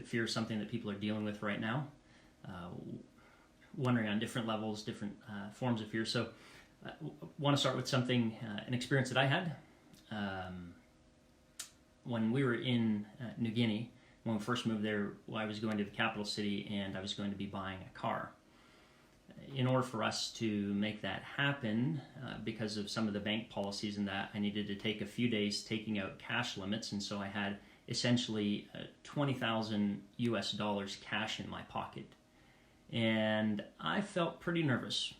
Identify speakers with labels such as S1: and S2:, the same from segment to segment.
S1: that fear is something that people are dealing with right now, wondering on different levels, different forms of fear. So I want to start with something, an experience that I had when we were in New Guinea. When we first moved there, I was going to the capital city and I was going to be buying a car. In order for us to make that happen, because of some of the bank policies and that, I needed to take a few days taking out cash limits, and so I had essentially $20,000 cash in my pocket. And I felt pretty nervous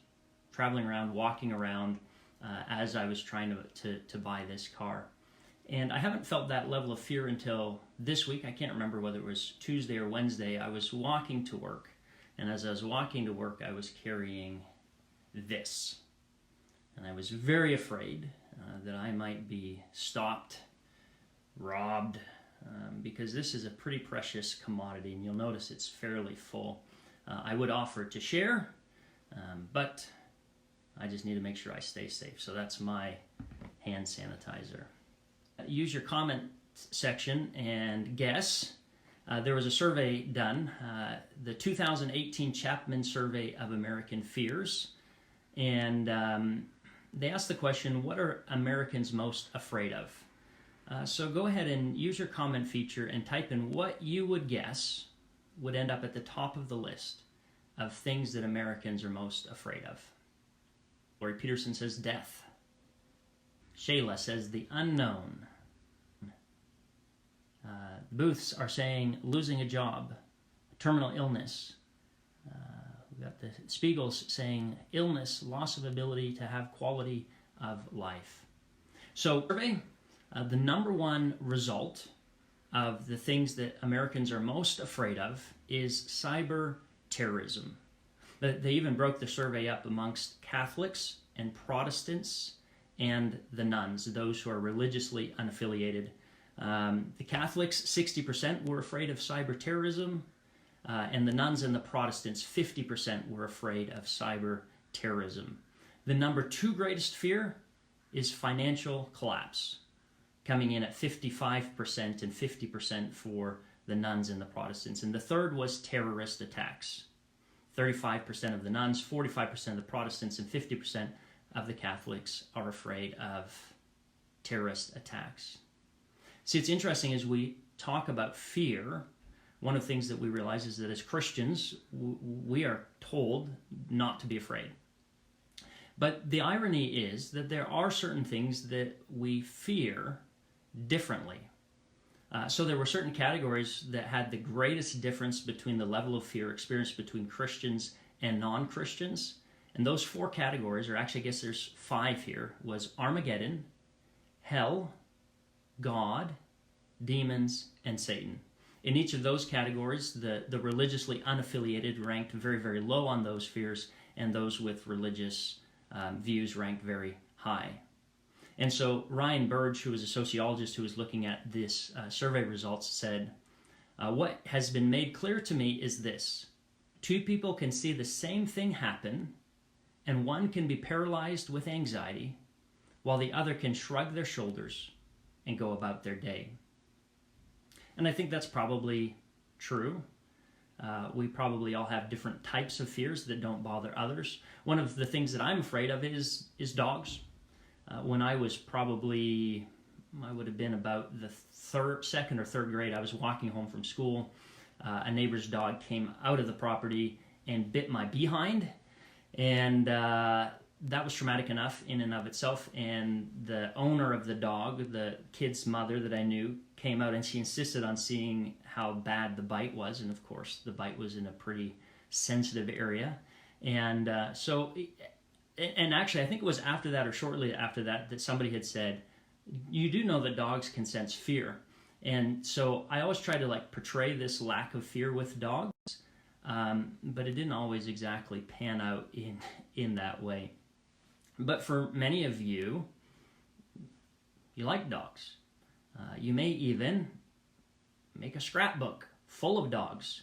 S1: traveling around, walking around as I was trying to buy this car. And I haven't felt that level of fear until this week. I can't remember whether it was Tuesday or Wednesday. I was walking to work, and as I was walking to work, I was carrying this. And I was very afraid that I might be stopped, robbed, because this is a pretty precious commodity, and you'll notice it's fairly full. I would offer to share, but I just need to make sure I stay safe. So that's my hand sanitizer. Use your comment section and guess. There was a survey done, the 2018 Chapman Survey of American Fears, and they asked the question, what are Americans most afraid of? So go ahead and use your comment feature and type in what you would guess would end up at the top of the list of things that Americans are most afraid of. Lori Peterson says death. Shayla says the unknown. The Booths are saying losing a job, terminal illness. We've got the Spiegels saying illness, loss of ability to have quality of life. So, survey, the number one result of the things that Americans are most afraid of is cyber terrorism. They even broke the survey up amongst Catholics and Protestants and the nuns, those who are religiously unaffiliated. The Catholics, 60% were afraid of cyber terrorism, and the nuns and the Protestants, 50% were afraid of cyber terrorism. The number two greatest fear is financial collapse, coming in at 55% and 50% for the nuns and the Protestants. And the third was terrorist attacks. 35% of the nuns, 45% of the Protestants, and 50% of the Catholics are afraid of terrorist attacks. See, it's interesting as we talk about fear, one of the things that we realize is that as Christians, we are told not to be afraid. But the irony is that there are certain things that we fear differently. So there were certain categories that had the greatest difference between the level of fear experienced between Christians and non-Christians. And those four categories, or actually I guess there's five here, was Armageddon, hell, God, demons, and Satan. In each of those categories, the religiously unaffiliated ranked very, very low on those fears, and those with religious views ranked very high. And so Ryan Burge, who was a sociologist who was looking at this survey results, said, what has been made clear to me is this. Two people can see the same thing happen, and one can be paralyzed with anxiety, while the other can shrug their shoulders and go about their day. And I think that's probably true. We probably all have different types of fears that don't bother others. One of the things that I'm afraid of is dogs. When I was probably, I would have been about the second or third grade, I was walking home from school. A neighbor's dog came out of the property and bit my behind. And that was traumatic enough in and of itself. And the owner of the dog, the kid's mother that I knew, came out and she insisted on seeing how bad the bite was. And of course, the bite was in a pretty sensitive area. And and actually, I think it was after that or shortly after that that somebody had said, you do know that dogs can sense fear. And so I always try to portray this lack of fear with dogs, but it didn't always exactly pan out in that way. But for many of you, you like dogs. You may even make a scrapbook full of dogs,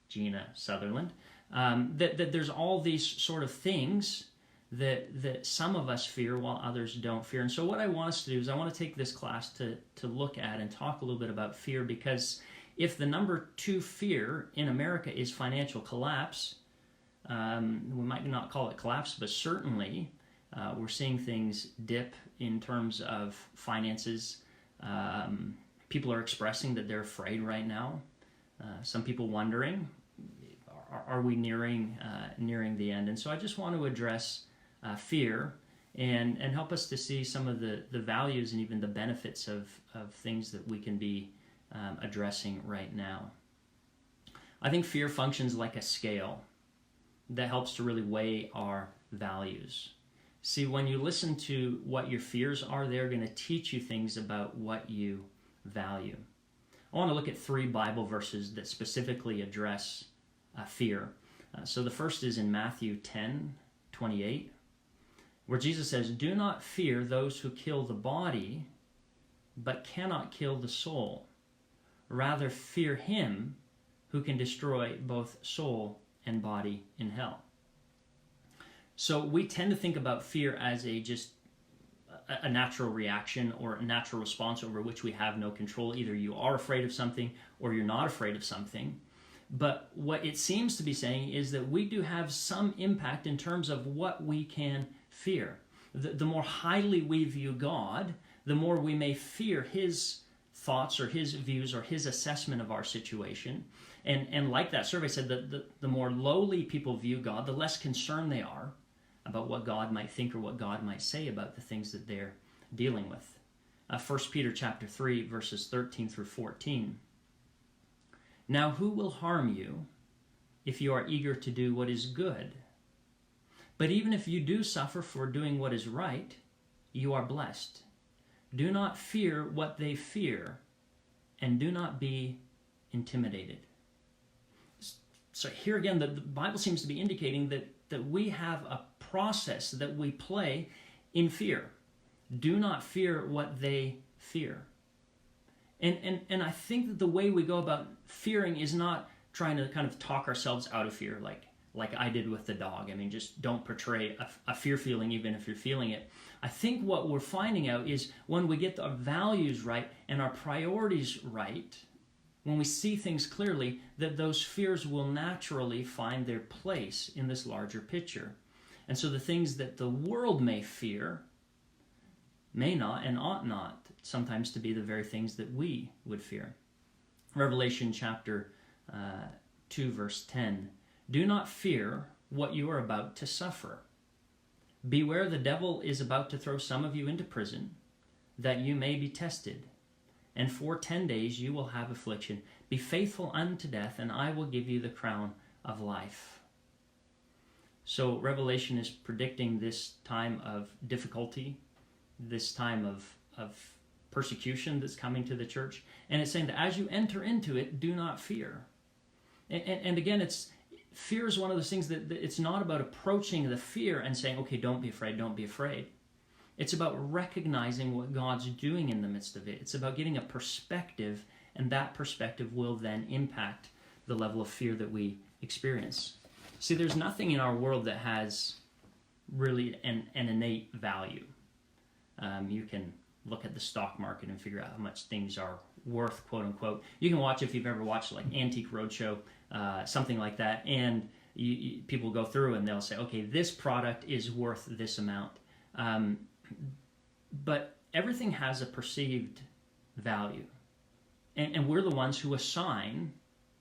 S1: Gina Sutherland. That there's all these sort of things that some of us fear while others don't fear. And so what I want us to do is I want to take this class to look at and talk a little bit about fear, because if the number 2 fear in America is financial collapse, we might not call it collapse, but certainly we're seeing things dip in terms of finances. People are expressing that they're afraid right now. Some people wondering, are we nearing the end? And so I just want to address fear and help us to see some of the values and even the benefits of things that we can be addressing right now. I think fear functions like a scale that helps to really weigh our values. See, when you listen to what your fears are, they're going to teach you things about what you value. I want to look at 3 Bible verses that specifically address fear. So the first is in Matthew 10:28, where Jesus says, "Do not fear those who kill the body, but cannot kill the soul. Rather fear him who can destroy both soul and body in hell." So we tend to think about fear as just a natural reaction or a natural response over which we have no control. Either you are afraid of something or you're not afraid of something. But what it seems to be saying is that we do have some impact in terms of what we can fear. The more highly we view God, the more we may fear his thoughts or his views or his assessment of our situation. And like that survey said, the more lowly people view God, the less concerned they are about what God might think or what God might say about the things that they're dealing with. 1 Peter chapter 3, verses 13 through 14. "Now who will harm you if you are eager to do what is good? But even if you do suffer for doing what is right, you are blessed. Do not fear what they fear, and do not be intimidated." So here again, the Bible seems to be indicating that we have a process that we play in fear. Do not fear what they fear. And I think that the way we go about fearing is not trying to kind of talk ourselves out of fear like I did with the dog. I mean, just don't portray a fear feeling even if you're feeling it. I think what we're finding out is when we get our values right and our priorities right, when we see things clearly, that those fears will naturally find their place in this larger picture. And so the things that the world may fear may not and ought not sometimes to be the very things that we would fear. Revelation chapter 2, verse 10. "Do not fear what you are about to suffer. Beware, the devil is about to throw some of you into prison, that you may be tested. And for 10 days you will have affliction. Be faithful unto death, and I will give you the crown of life." So Revelation is predicting this time of difficulty, this time of persecution that's coming to the church. And it's saying that as you enter into it, do not fear. And again, fear is one of those things that it's not about approaching the fear and saying, okay, don't be afraid, don't be afraid. It's about recognizing what God's doing in the midst of it. It's about getting a perspective, and that perspective will then impact the level of fear that we experience. See, there's nothing in our world that has really an innate value. You can look at the stock market and figure out how much things are worth, quote unquote. You can watch, if you've ever watched like Antique Roadshow, something like that, and people go through and they'll say, okay, this product is worth this amount. But everything has a perceived value. And we're the ones who assign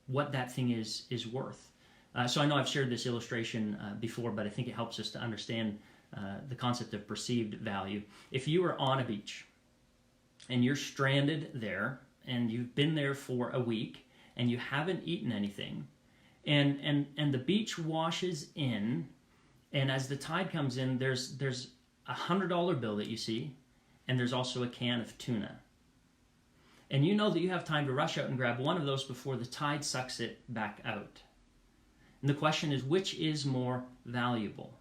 S1: what that thing is worth. So I know I've shared this illustration before, but I think it helps us to understand the concept of perceived value. If you are on a beach and you're stranded there and you've been there for a week and you haven't eaten anything, and the beach washes in, and as the tide comes in, there's a $100 bill that you see, and there's also a can of tuna. And you know that you have time to rush out and grab one of those before the tide sucks it back out. And the question is, which is more valuable?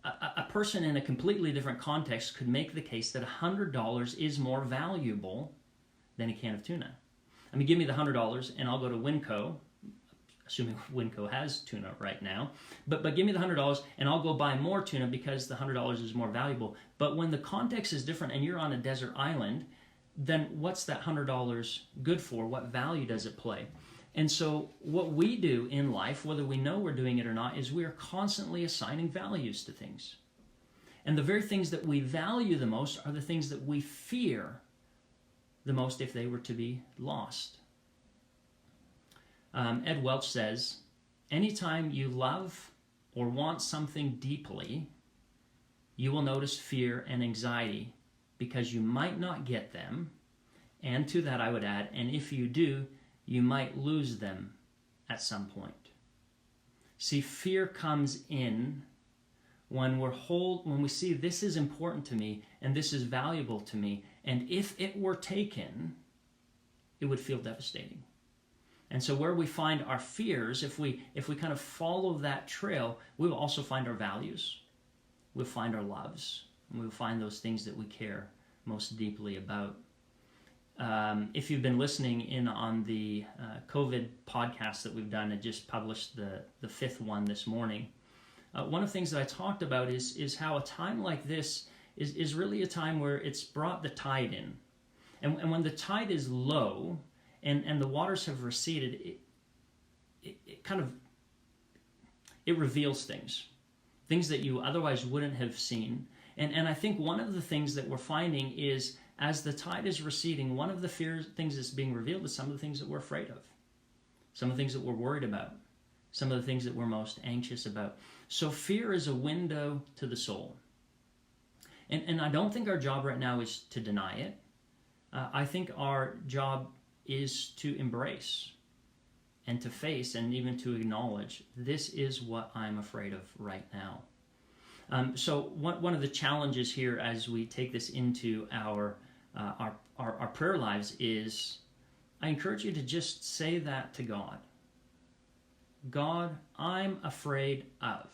S1: A person in a completely different context could make the case that $100 is more valuable than a can of tuna. I mean, give me the $100 and I'll go to Winco, assuming Winco has tuna right now, but give me the $100 and I'll go buy more tuna because the $100 is more valuable. But when the context is different and you're on a desert island, then what's that $100 good for? What value does it play? And so what we do in life, whether we know we're doing it or not, is we are constantly assigning values to things. And the very things that we value the most are the things that we fear the most if they were to be lost. Ed Welch says, anytime you love or want something deeply, you will notice fear and anxiety because you might not get them. And to that I would add, and if you do, you might lose them at some point. See, fear comes in when we see this is important to me and this is valuable to me, and if it were taken, it would feel devastating. And so where we find our fears, if we kind of follow that trail, we will also find our values. We'll find our loves. And we'll find those things that we care most deeply about. If you've been listening in on the COVID podcast that we've done, I just published the fifth one this morning. One of the things that I talked about is how a time like this is really a time where it's brought the tide in. And when the tide is low and the waters have receded, it reveals things that you otherwise wouldn't have seen. And I think one of the things that we're finding is as the tide is receding, one of the things that's being revealed is some of the things that we're afraid of, some of the things that we're worried about, some of the things that we're most anxious about. So fear is a window to the soul. And I don't think our job right now is to deny it. I think our job is to embrace and to face and even to acknowledge, this is what I'm afraid of right now. So one of the challenges here as we take this into our prayer lives is, I encourage you to just say that to God. God, I'm afraid of.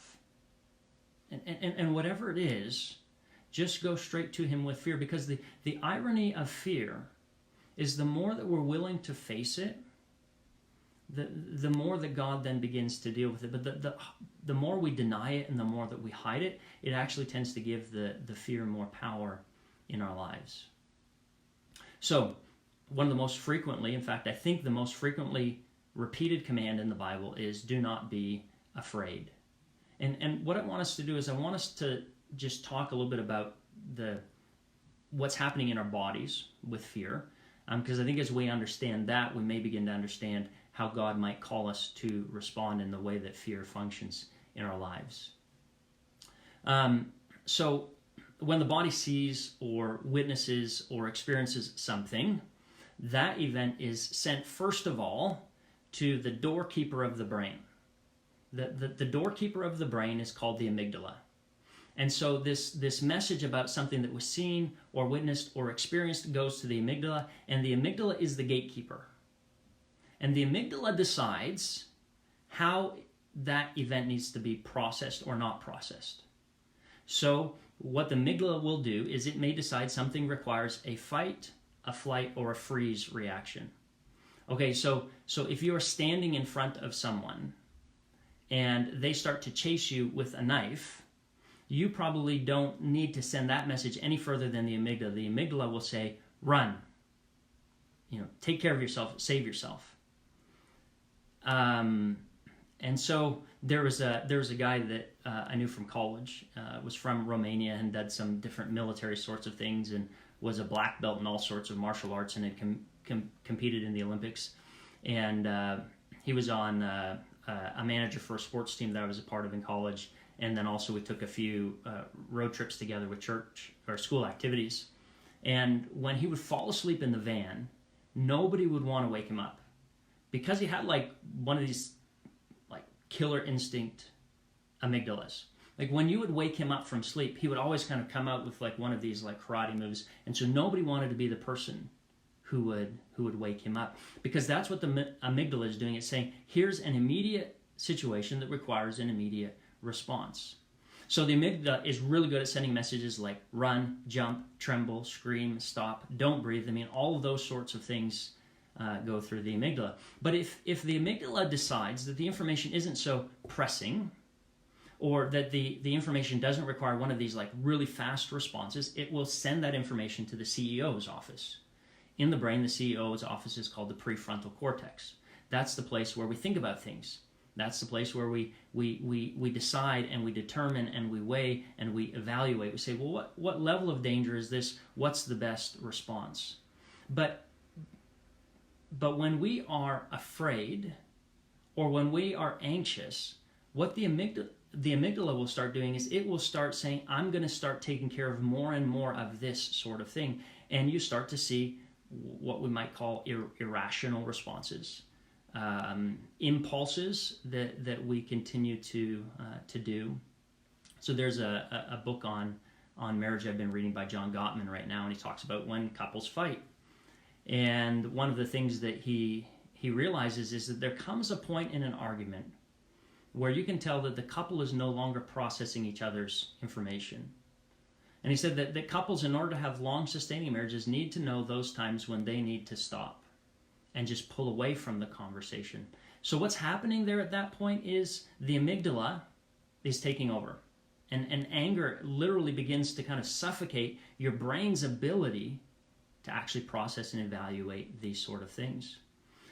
S1: And whatever it is, just go straight to him with fear, because the irony of fear is the more that we're willing to face it, the more that God then begins to deal with it. But the more we deny it and the more that we hide it, it actually tends to give the fear more power in our lives. So, one of the most frequently, in fact, I think the most frequently repeated command in the Bible is, do not be afraid. And what I want us to do is I want us to just talk a little bit about what's happening in our bodies with fear. Because I think as we understand that, we may begin to understand how God might call us to respond in the way that fear functions in our lives. So when the body sees or witnesses or experiences something, that event is sent first of all to the doorkeeper of the brain. The doorkeeper of the brain is called the amygdala. And so this message about something that was seen or witnessed or experienced goes to the amygdala, and the amygdala is the gatekeeper. And the amygdala decides how that event needs to be processed or not processed. So what the amygdala will do is it may decide something requires a fight, a flight, or a freeze reaction. Okay, so if you are standing in front of someone and they start to chase you with a knife, you probably don't need to send that message any further than the amygdala. The amygdala will say, run. Take care of yourself, save yourself. And so there was a guy that I knew from college, was from Romania and did some different military sorts of things and was a black belt in all sorts of martial arts and had competed in the Olympics. And he was on a manager for a sports team that I was a part of in college. And then also we took a few road trips together with church or school activities. And when he would fall asleep in the van, nobody would want to wake him up because he had like one of these like killer instinct amygdalas. Like when you would wake him up from sleep, he would always kind of come out with like one of these like karate moves. And so nobody wanted to be the person who would wake him up, because that's what the amygdala is doing. It's saying, here's an immediate situation that requires an immediate response. So the amygdala is really good at sending messages like run, jump, tremble, scream, stop, don't breathe. I mean, all of those sorts of things go through the amygdala. But if the amygdala decides that the information isn't so pressing, or that the information doesn't require one of these like really fast responses, it will send that information to the CEO's office. In the brain, the CEO's office is called the prefrontal cortex. That's the place where we think about things. That's the place where we decide and we determine and we weigh and we evaluate. We say, well, what level of danger is this? What's the best response? But when we are afraid or when we are anxious, what the amygdala will start doing is it will start saying, I'm going to start taking care of more and more of this sort of thing. And you start to see what we might call irrational responses. Impulses that we continue to do. So there's a book on marriage I've been reading by John Gottman right now, and he talks about when couples fight. And one of the things that he realizes is that there comes a point in an argument where you can tell that the couple is no longer processing each other's information. And he said that couples, in order to have long-sustaining marriages, need to know those times when they need to stop and just pull away from the conversation. So what's happening there at that point is the amygdala is taking over. And anger literally begins to kind of suffocate your brain's ability to actually process and evaluate these sort of things.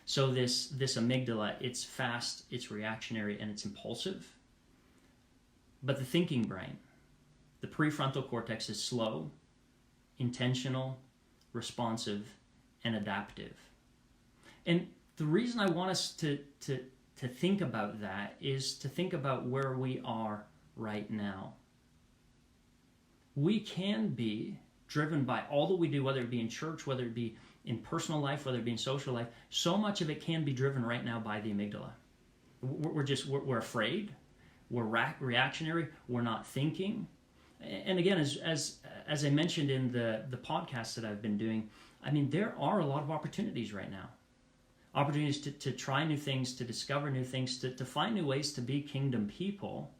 S1: So this amygdala, it's fast, it's reactionary, and it's impulsive. But the thinking brain, the prefrontal cortex, is slow, intentional, responsive, and adaptive. And the reason I want us to think about that is to think about where we are right now. We can be driven by all that we do, whether it be in church, whether it be in personal life, whether it be in social life. So much of it can be driven right now by the amygdala. We're afraid, we're reactionary, we're not thinking. And again, as I mentioned in the podcast that I've been doing, I mean, there are a lot of opportunities right now. Opportunities to try new things, to discover new things, to find new ways to be kingdom people.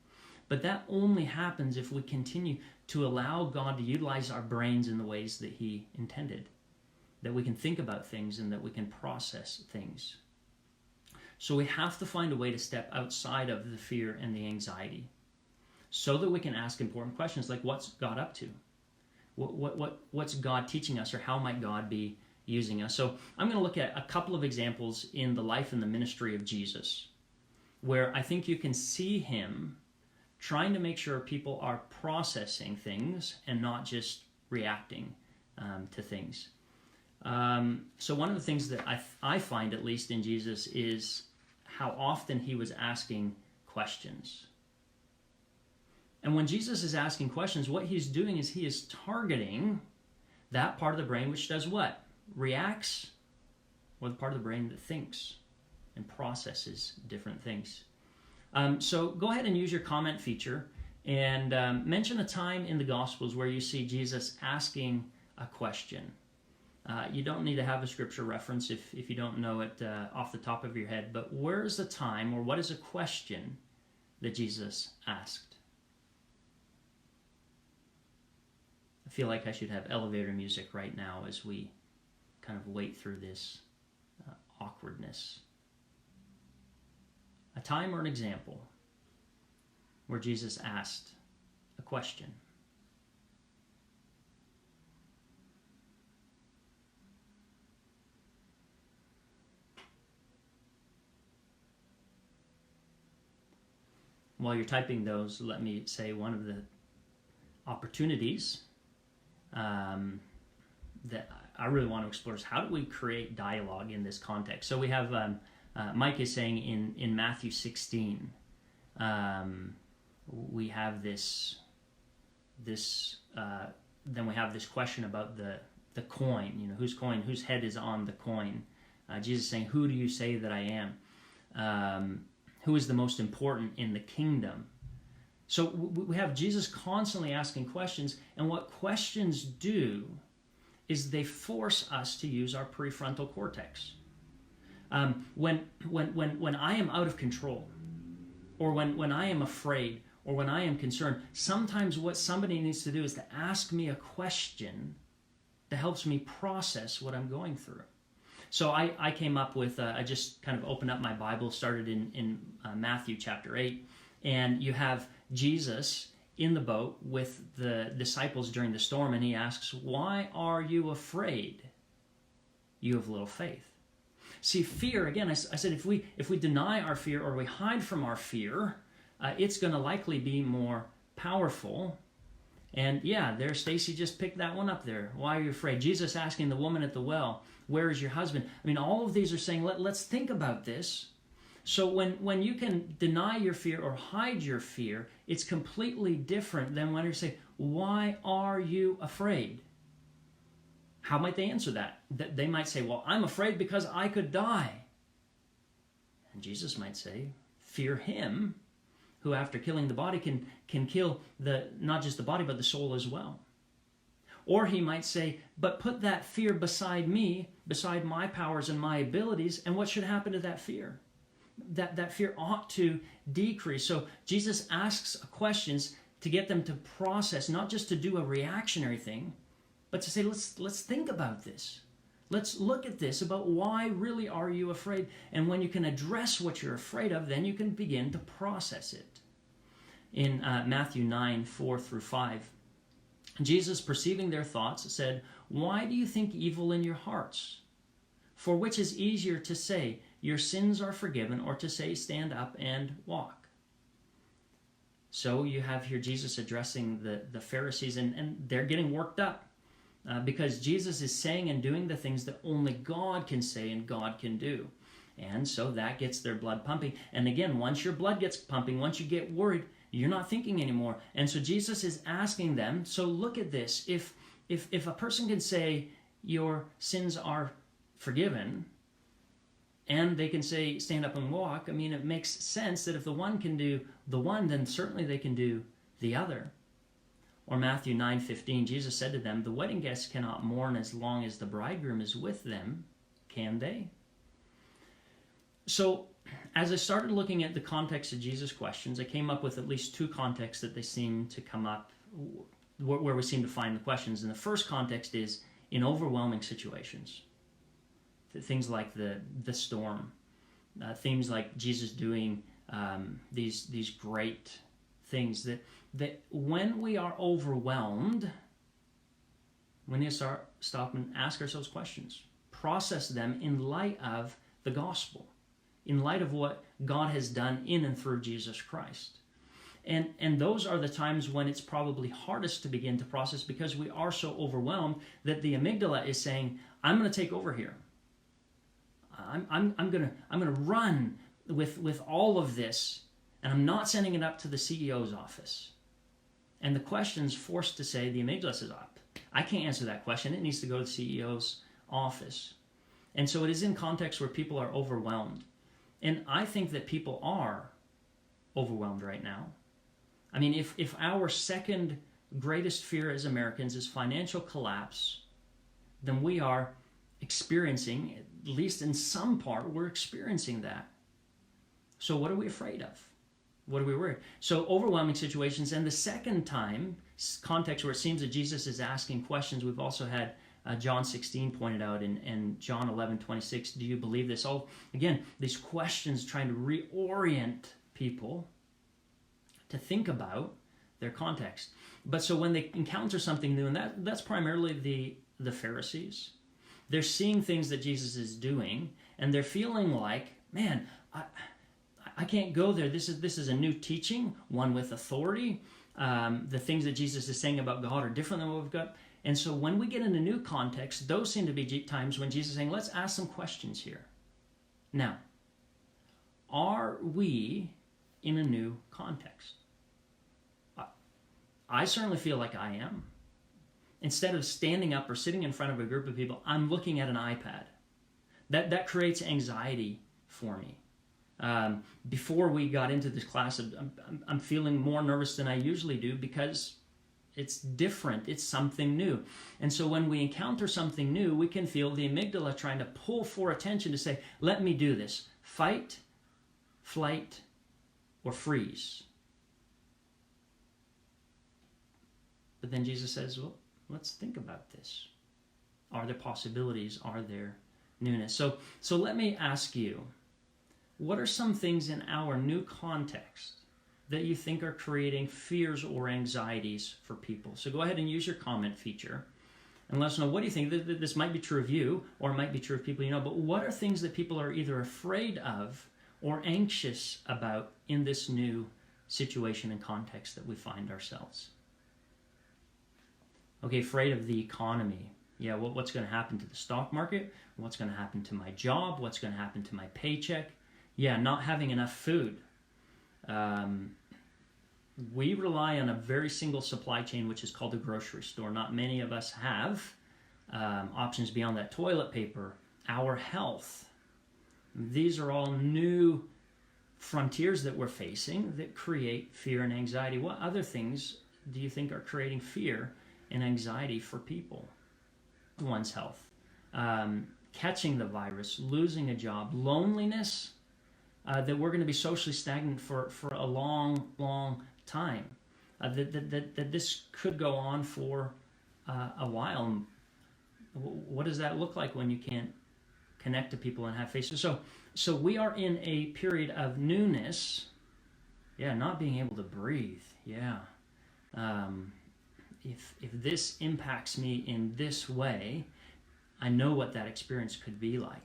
S1: But that only happens if we continue to allow God to utilize our brains in the ways that He intended. That we can think about things and that we can process things. So we have to find a way to step outside of the fear and the anxiety so that we can ask important questions like, what's God up to? What's God teaching us, or how might God be using us? So I'm going to look at a couple of examples in the life and the ministry of Jesus where I think you can see Him trying to make sure people are processing things and not just reacting to things. So one of the things that I find, at least in Jesus, is how often He was asking questions. And when Jesus is asking questions, what He's doing is He is targeting that part of the brain which does what? Reacts, or the part of the brain that thinks and processes different things. So go ahead and use your comment feature and mention a time in the Gospels where you see Jesus asking a question. You don't need to have a scripture reference if you don't know it off the top of your head, but where is the time, or what is a question that Jesus asked? I feel like I should have elevator music right now as we kind of wait through this awkwardness. A time or an example where Jesus asked a question. While you're typing those, let me say one of the opportunities that I really want to explore is how do we create dialogue in this context? So we have, Mike is saying in Matthew 16, we have this then we have this question about the coin, whose head is on the coin. Jesus saying, who do you say that I am? Who is the most important in the kingdom? So we have Jesus constantly asking questions, and what questions do is they force us to use our prefrontal cortex. When I am out of control, or when I am afraid, or when I am concerned, sometimes what somebody needs to do is to ask me a question that helps me process what I'm going through. So I came up with, I just kind of opened up my Bible, started in Matthew chapter 8, and you have Jesus in the boat with the disciples during the storm, and he asks, why are you afraid? you have little faith. See, fear, again, I said if we deny our fear or we hide from our fear, it's going to likely be more powerful. And yeah, there Stacy just picked that one up there. Why are you afraid? Jesus asking the woman at the well, where is your husband? I mean, all of these are saying, let's think about this. So when you can deny your fear or hide your fear, it's completely different than when you say, why are you afraid? How might they answer that? They might say, well, I'm afraid because I could die. And Jesus might say, fear him who after killing the body can kill not just the body but the soul as well. Or he might say, but put that fear beside me, beside my powers and my abilities, and what should happen to that fear? That fear ought to decrease. So Jesus asks questions to get them to process, not just to do a reactionary thing, but to say, let's think about this. Let's look at this about why really are you afraid? And when you can address what you're afraid of, then you can begin to process it. In Matthew 9, 4 through 5, Jesus, perceiving their thoughts, said, why do you think evil in your hearts? For which is easier to say, your sins are forgiven, or to say, stand up and walk? So you have here Jesus addressing the Pharisees, and they're getting worked up because Jesus is saying and doing the things that only God can say and God can do. And so that gets their blood pumping. And again, once your blood gets pumping, once you get worried, you're not thinking anymore. And so Jesus is asking them, so look at this. If a person can say your sins are forgiven, and they can say stand up and walk, I mean, it makes sense that if the one can do the one, then certainly they can do the other. Or Matthew 9:15, Jesus said to them, the wedding guests cannot mourn as long as the bridegroom is with them, can they? So as I started looking at the context of Jesus' questions, I came up with at least two contexts that they seem to come up, where we seem to find the questions. And the first context is in overwhelming situations. Things like the storm, themes like Jesus doing these great things that when we are overwhelmed, we need to stop and ask ourselves questions, process them in light of the gospel, in light of what God has done in and through Jesus Christ. And those are the times when it's probably hardest to begin to process because we are so overwhelmed that the amygdala is saying, I'm going to take over here. I'm gonna run with all of this, and I'm not sending it up to the CEO's office. And the question's forced to say, the amygdala says, I can't answer that question. It needs to go to the CEO's office. And so it is in contexts where people are overwhelmed. And I think that people are overwhelmed right now. I mean, if our second greatest fear as Americans is financial collapse, then we are experiencing, at least in some part, we're experiencing that. So what are we afraid of? What are we worried? So overwhelming situations. And the second time, context where it seems that Jesus is asking questions, we've also had John 16 pointed out and John 11:26. Do you believe this? All again, these questions trying to reorient people to think about their context. But so when they encounter something new, and that's primarily the Pharisees, they're seeing things that Jesus is doing, and they're feeling like, man, I can't go there. This is a new teaching, one with authority. The things that Jesus is saying about God are different than what we've got. And so when we get in a new context, those seem to be times when Jesus is saying, let's ask some questions here. Now, are we in a new context? I certainly feel like I am. Instead of standing up or sitting in front of a group of people, I'm looking at an iPad. That creates anxiety for me. Before we got into this class, I'm feeling more nervous than I usually do because it's different. It's something new. And so when we encounter something new, we can feel the amygdala trying to pull for attention to say, let me do this. Fight, flight, or freeze. But then Jesus says, well, let's think about this. Are there possibilities? Are there newness? So let me ask you, what are some things in our new context that you think are creating fears or anxieties for people? So go ahead and use your comment feature and let us know, what do you think? This might be true of you, or it might be true of people you know, but what are things that people are either afraid of or anxious about in this new situation and context that we find ourselves? Okay, afraid of the economy. Yeah, what's going to happen to the stock market? What's going to happen to my job? What's going to happen to my paycheck? Yeah, not having enough food. We rely on a very single supply chain, which is called a grocery store. Not many of us have options beyond that. Toilet paper, our health. These are all new frontiers that we're facing that create fear and anxiety. What other things do you think are creating fear and anxiety for people? One's health, catching the virus, losing a job, loneliness, that we're going to be socially stagnant for a long time, that this could go on for a while. What does that look like when you can't connect to people and have faces? So we are in a period of newness. Yeah, not being able to breathe. Yeah. If this impacts me in this way, I know what that experience could be like.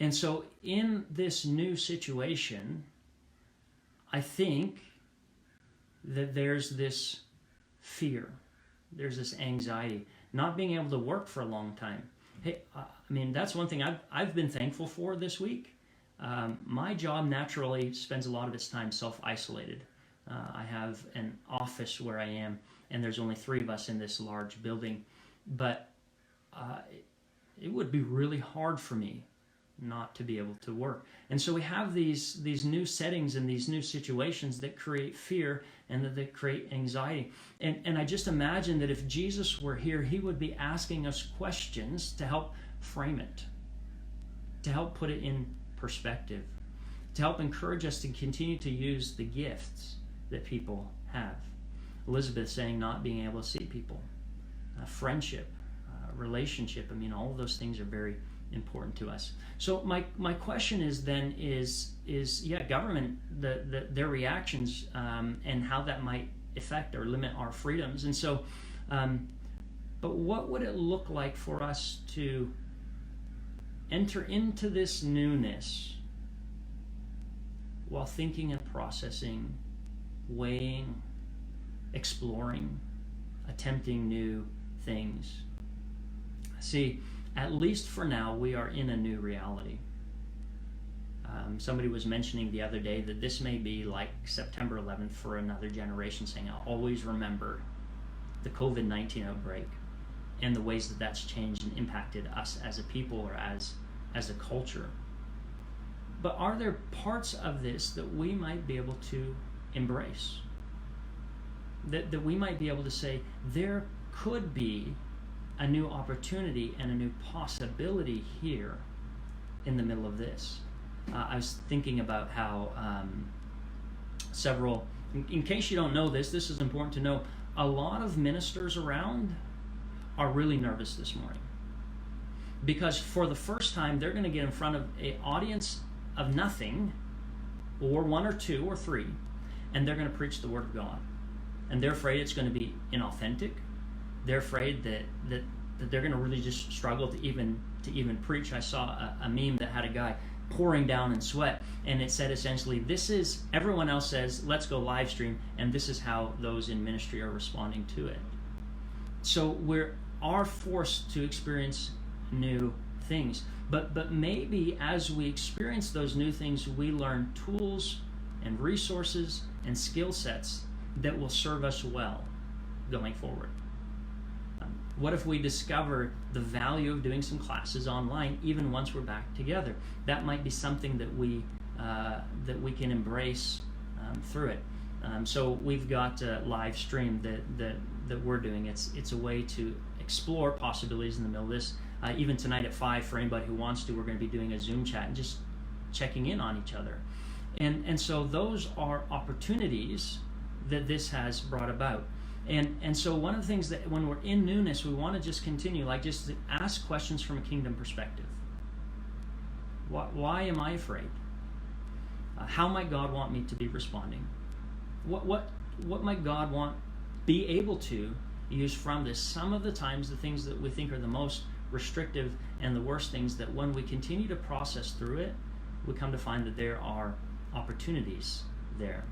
S1: And so in this new situation, I think that there's this fear, there's this anxiety, not being able to work for a long time. Hey, I mean, that's one thing I've been thankful for this week. My job naturally spends a lot of its time self-isolated. I have an office where I am, and there's only 3 of us in this large building. But it would be really hard for me not to be able to work. And so we have these new settings and these new situations that create fear and that create anxiety. And I just imagine that if Jesus were here, he would be asking us questions to help frame it, to help put it in perspective, to help encourage us to continue to use the gifts that people have. Elizabeth saying not being able to see people, friendship, relationship. I mean, all of those things are very important to us. So my question is then is government, their reactions and how that might affect or limit our freedoms. And so, but what would it look like for us to enter into this newness while thinking and processing, weighing, exploring, attempting new things? See, at least for now, we are in a new reality. Somebody was mentioning the other day that this may be like September 11th for another generation, saying, I'll always remember the COVID-19 outbreak and the ways that that's changed and impacted us as a people or as a culture. But are there parts of this that we might be able to embrace? That we might be able to say, there could be a new opportunity and a new possibility here in the middle of this. I was thinking about how several, in case you don't know this is important to know, a lot of ministers around are really nervous this morning. Because for the first time, they're going to get in front of an audience of nothing, or 1 or 2 or 3, and they're going to preach the Word of God. And they're afraid it's going to be inauthentic. They're afraid that they're going to really just struggle to even preach. I saw a meme that had a guy pouring down in sweat, and it said essentially, this is, everyone else says, let's go live stream, and this is how those in ministry are responding to it. So we are forced to experience new things. But maybe as we experience those new things, we learn tools and resources and skill sets that will serve us well going forward. What if we discover the value of doing some classes online even once we're back together? That might be something that we can embrace through it. So we've got a live stream that we're doing. It's a way to explore possibilities in the middle of this. Even tonight at 5, for anybody who wants to, we're going to be doing a Zoom chat and just checking in on each other. And so those are opportunities that this has brought about. And so one of the things that when we're in newness, we want to just continue, like just to ask questions from a kingdom perspective. Why am I afraid? How might God want me to be responding? What might God be able to use from this. Some of the times, the things that we think are the most restrictive and the worst things, that when we continue to process through it, we come to find that there are opportunities there.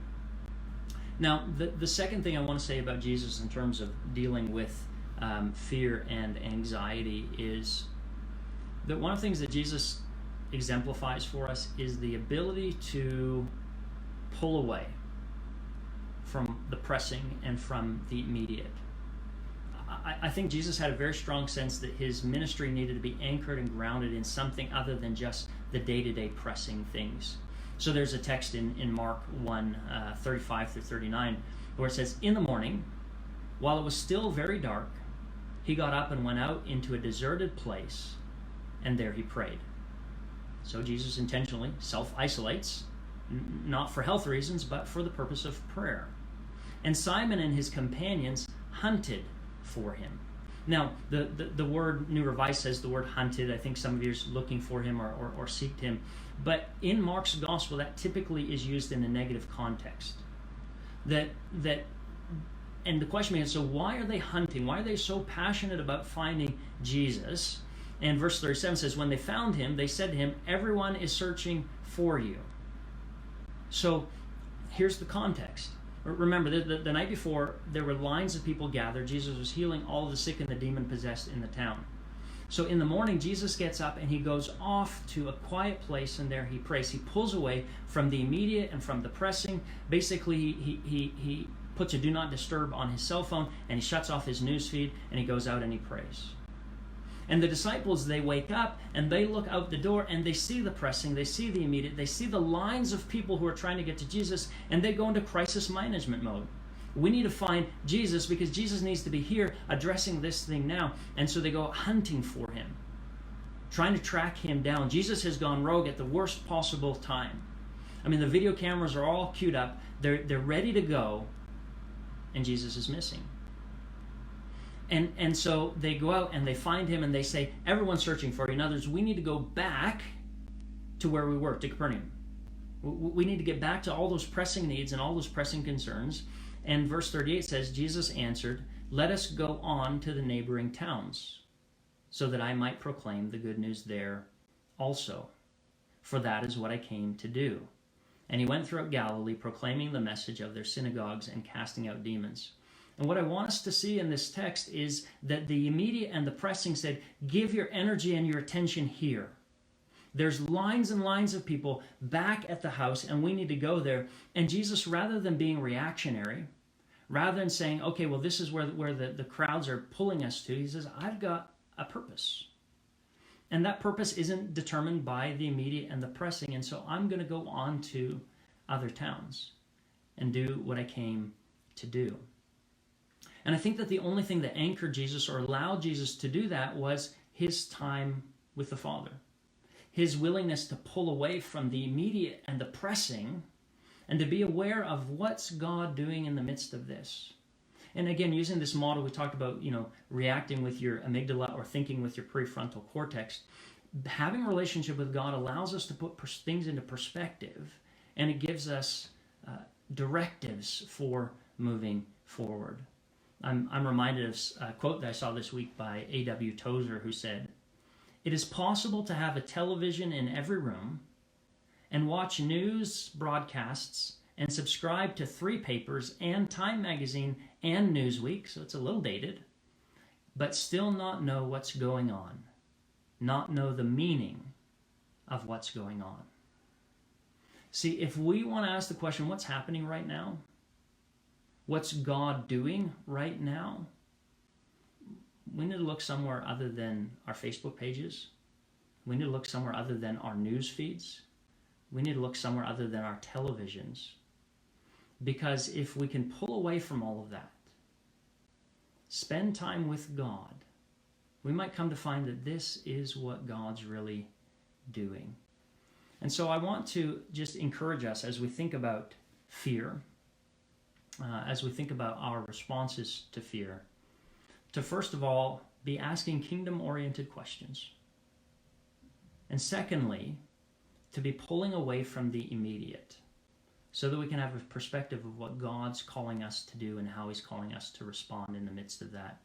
S1: Now, the second thing I want to say about Jesus in terms of dealing with fear and anxiety is that one of the things that Jesus exemplifies for us is the ability to pull away from the pressing and from the immediate. I think Jesus had a very strong sense that his ministry needed to be anchored and grounded in something other than just the day-to-day pressing things. So there's a text in Mark 1, 35 through 39, where it says, "In the morning, while it was still very dark, he got up and went out into a deserted place, and there he prayed." So Jesus intentionally self-isolates, not for health reasons, but for the purpose of prayer. And Simon and his companions hunted for him. Now, the word New Revised says the word hunted. I think some of you are looking for him or seeked him. But in Mark's gospel, that typically is used in a negative context. And the question is, so why are they hunting? Why are they so passionate about finding Jesus? And verse 37 says, when they found him, they said to him, "Everyone is searching for you." So here's the context. Remember, the night before, there were lines of people gathered. Jesus was healing all of the sick and the demon-possessed in the town. So in the morning, Jesus gets up and he goes off to a quiet place, and there he prays. He pulls away from the immediate and from the pressing. Basically, he puts a do not disturb on his cell phone, and he shuts off his news feed, and he goes out and he prays. And the disciples, they wake up and they look out the door and they see the pressing, they see the immediate, they see the lines of people who are trying to get to Jesus, and they go into crisis management mode. We need to find Jesus because Jesus needs to be here addressing this thing now. And so they go hunting for him, trying to track him down. Jesus has gone rogue at the worst possible time. I mean, the video cameras are all queued up. They're ready to go, and Jesus is missing. And so they go out and they find him and they say, "Everyone's searching for you." In other words, we need to go back to where we were, to Capernaum. We need to get back to all those pressing needs and all those pressing concerns. And verse 38 says, Jesus answered, "Let us go on to the neighboring towns, so that I might proclaim the good news there also. For that is what I came to do." And he went throughout Galilee, proclaiming the message of their synagogues and casting out demons. And what I want us to see in this text is that the immediate and the pressing said, give your energy and your attention here. There's lines and lines of people back at the house, and we need to go there. And Jesus, rather than being reactionary, rather than saying, okay, well, this is where the crowds are pulling us to, he says, I've got a purpose. And that purpose isn't determined by the immediate and the pressing. And so I'm going to go on to other towns and do what I came to do. And I think that the only thing that anchored Jesus or allowed Jesus to do that was his time with the Father. His willingness to pull away from the immediate and the pressing and to be aware of what's God doing in the midst of this. And again, using this model, we talked about, reacting with your amygdala or thinking with your prefrontal cortex. Having a relationship with God allows us to put things into perspective, and it gives us directives for moving forward. I'm reminded of a quote that I saw this week by A.W. Tozer, who said, "It is possible to have a television in every room and watch news broadcasts and subscribe to 3 papers and Time magazine and Newsweek," so it's a little dated, "but still not know what's going on, not know the meaning of what's going on." See, if we want to ask the question, what's happening right now? What's God doing right now? We need to look somewhere other than our Facebook pages. We need to look somewhere other than our news feeds. We need to look somewhere other than our televisions. Because if we can pull away from all of that, spend time with God, we might come to find that this is what God's really doing. And so I want to just encourage us as we think about fear, as we think about our responses to fear, to first of all be asking kingdom-oriented questions. And secondly, to be pulling away from the immediate. so that we can have a perspective of what God's calling us to do and how He's calling us to respond in the midst of that.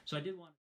S1: So I did want